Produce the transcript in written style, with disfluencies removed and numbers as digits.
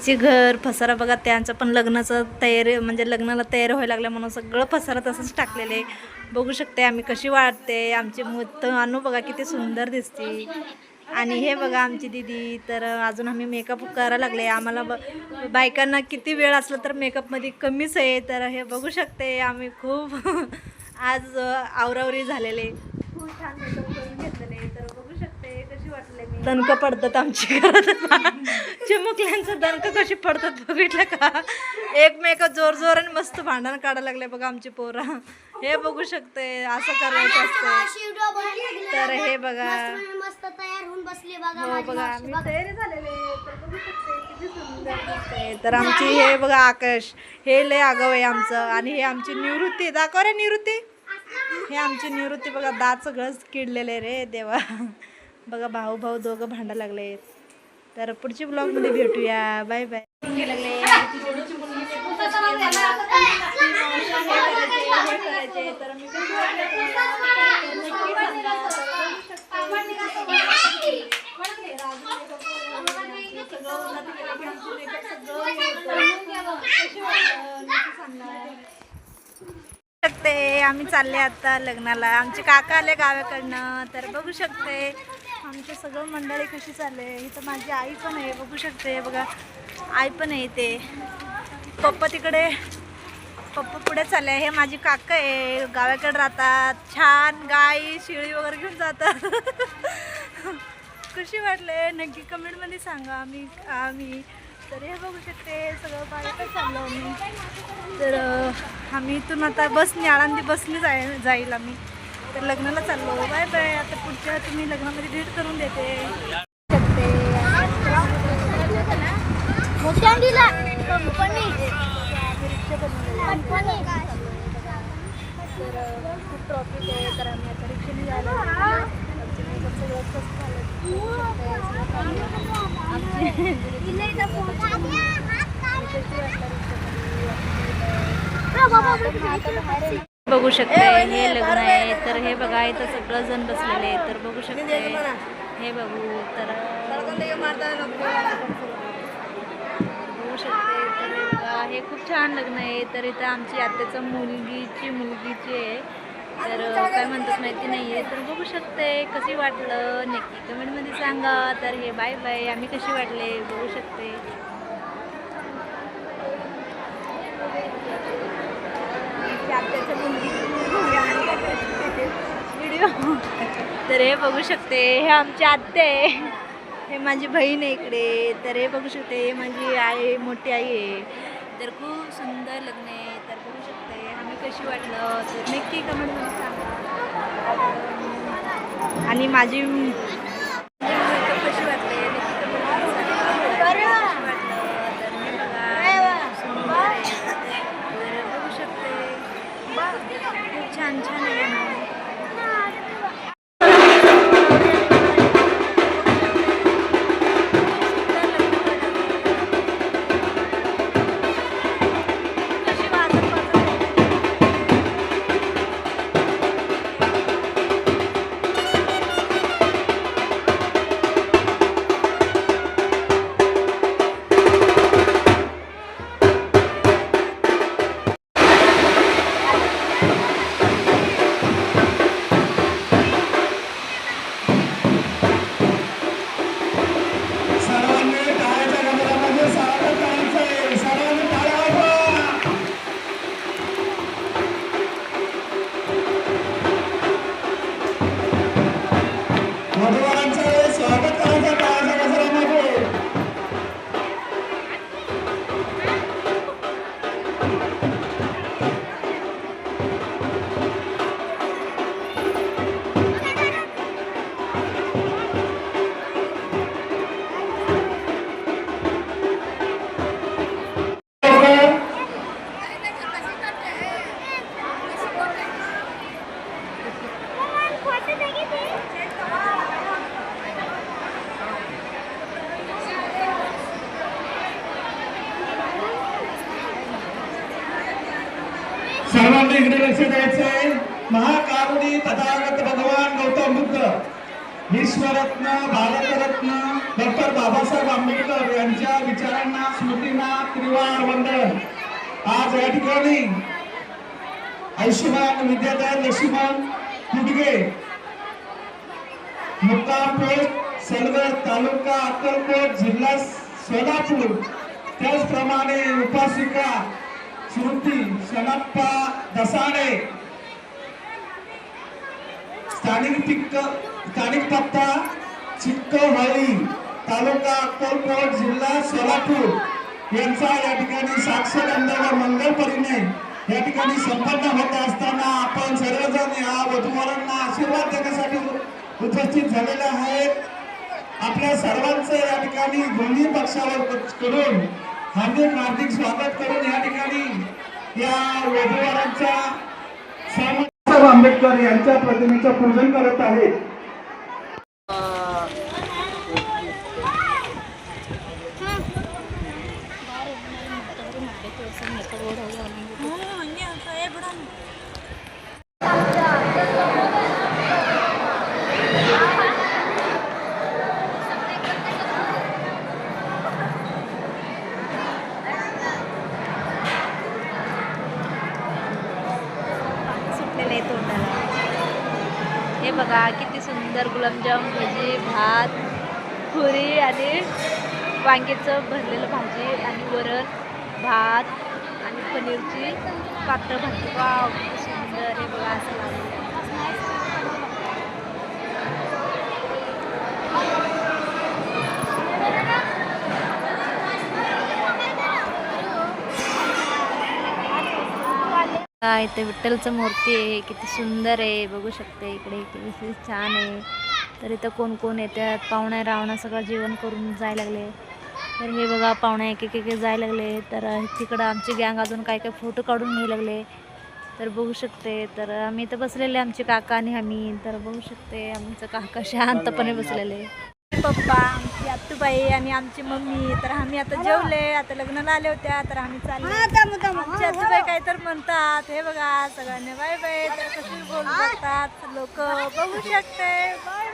चे घर पसारा बघा, त्यांचं पण लग्नाचं तयारी म्हणजे लग्नाला तयार व्हायला लागलं म्हणून सगळं पसारा तसंच टाकलेलं आहे. बघू शकते आम्ही कशी वाटते. आमची मूर्त अनु बघा किती सुंदर दिसते. आणि हे बघा आमची दीदी. तर अजून आम्ही मेकअप करायला लागले. आम्हाला बायकांना किती वेळ असला तर मेकअपमध्ये कमीच आहे. तर हे बघू शकते आम्ही खूप आज आवरावरी झालेले, खूप छान मेकअप करून घेतलेले. तर बघू शकते कशी वाटले मी. दणकं पडतात आमची घरात. चिमुकल्यांचं दणकं कशी पडतात बघितलं का. एकमेकात जोर जोराने मस्त भांडण काढायला लागले बघा आमची पोरं. हे बघू शकते असं करायचं असतं. तर हे बघा मस्त तयार होऊन बसले बघा. हो बघा आम्ही तयारी झालेले. तर बघू शकते किती सुंदर दिसते. तर आमची हे बघा आकाश, हे लय आगाव आहे आमचं. आणि हे आमची निवृत्ती. दाखव रे निवृत्ती. हे आमची निवृत्ती बघा, दात सगळंच किडलेले रे देवा. बघा भाऊ भाऊ दोघं भांडा लागले. तर पुढच्या ब्लॉगमध्ये भेटूया. Bye bye. तर मी शकते आम्ही चालले आता लग्नाला. आमचे काका आले गावाकडनं. तर बघू शकते आमचं सगळं मंडळी कशी चालले. इथं माझी आई पण आहे बघू शकते. बघा आई पण आहे. ते पप्पा तिकडे, पप्पा पुढे चालले. हे माझी काका आहे, गावाकडे राहतात. छान गाई शेळी वगैरे घेऊन जातात. कशी वाटले नक्की कमेंटमध्ये सांगा. आम्ही तर हे बघू शकते सगळं बाहेर चाललो आम्ही. तर आम्ही इथून आता बसने, आळंदी बसने जाईल आम्ही. तर लग्नाला चाललो. Bye bye. आता पुढच्या तुम्ही लग्नामध्ये भेट करून देते. तर खूप ट्रॉफिक आहे. तर आम्ही आता रिक्षाने जायला बघू शकते. हे लग्न आहे. तर हे बघा इथं सगळं जण बसलेले आहे. तर बघू शकते हे बघू. तर बघू शकते. तर हे बघा हे खूप छान लग्न आहे. तर इथं आमची आत्याचं मुलगीची आहे. तर काय म्हणतात माहिती नाही आहे. तर बघू शकते कशी वाटलं नक्की कमेंटमध्ये सांगा. तर हे बाय बाय. आम्ही कशी वाटले बघू शकते. व्हिडिओ. तर हे बघू शकते हे आमची आत्या आहे. हे माझी बहीण आहे इकडे. तर हे बघू शकते हे माझी आई, मोठी आई आहे. तर खूप सुंदर लग्न आहे. तर बघू शकते आम्ही कशी वाटलं तर नक्की कमेंटमध्ये सांगा. आणि माझी कशी वाटले नक्की कमेंटमध्ये सांगा. कशी वाटलं तर मी बघा सुंदर आहे. तर बघू शकते खूप छान छान आहे. सर्वांनी इकडे लक्ष द्यायचंय. महाकारुणी तथागत भगवान गौतम बुद्ध, विश्वरत्न, भारतरत्न डॉक्टर बाबासाहेब आंबेडकर यांच्या विचारांना स्मृतींना त्रिवार वंदन. आज या ठिकाणी आयुष्यमान विद्याधर लक्ष्मण कुडगे मुक्काम पोस्ट सलगर तालुका अक्कलकोट जिल्हा सोलापूर, त्याचप्रमाणे उपासिका स्मृती शनप्पा दसाडे, स्थानिक पत्ता चिक्कोहळ्ळी तालुका अक्कलकोट जिल्हा सोलापूर यांचा या ठिकाणी साक्षगंध व मंगल परिणय या ठिकाणी संपन्न होत असताना आपण सर्वजण या वधूवरांना आशीर्वाद देण्यासाठी उपस्थित झालेले आहेत. आपल्या सर्वांचं या ठिकाणी दोन्ही पक्षावर करून हार्दिक स्वागत करून या ठिकाणी या वधूवरांचा बाबासाहेब आंबेडकर यांच्या प्रतिमेचं पूजन करत आहेत. सुटलेलं आहे तोंडाला. हे बघा किती सुंदर गुलाबजाम, भजी, भात, पुरी आणि वांग्याचं भरलेलं भाजी आणि वरण भात आणि पनीरची पातळ भाजी. वाव किती सुंदर. हे बघा असं लागलं. इथे विठ्ठलचं मूर्ती आहे, किती सुंदर आहे बघू शकते. इकडे किती छान आहे. तर इथं कोण कोण येतात, पाहुण्या रावणा सगळं जेवण करून जायला लागले. तर हे बघा पाहुण्या एक जायला लागले. तर तिकडं आमची गँग अजून काय काय फोटो काढून घ्यायला लागले. तर बघू शकते. तर आम्ही इथं बसलेले आमचे काका आणि आम्ही. तर बघू शकते आमचं काका शांतपणे बसलेले. पप्पा, आमची आत्तूबाई आणि आमची मम्मी. तर आम्ही आता जेवले, आता लग्नाला आले होत्या. तर आम्ही चालले. आमची आत्तूबाई काय तर म्हणतात. हे बघा सगळ्यांनी बाय बाय. तर कशी बोलतात लोक बघू शकते. बाय.